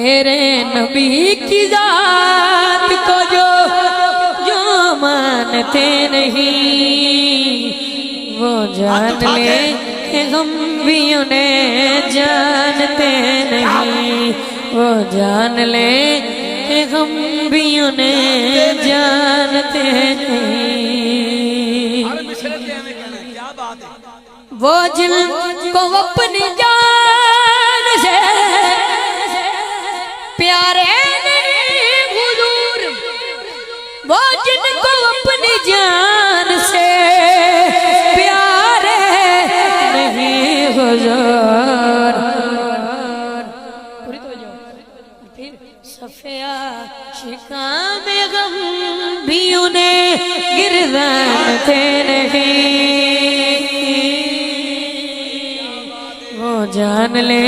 तेरे नबी की जात को जो मानते नहीं वो जान ले कि हम भी उन्हें जानते नहीं। वो जान ले कि हम भी उन्हें जानते नहीं। वो जिनको अपनी जान से प्यारे नहीं हुजूर, वो जिनको अपनी जान से प्यारे नहीं हुजूर। सफिया शिका में गम भी उन्हें गिरदानते नहीं। वो जान ले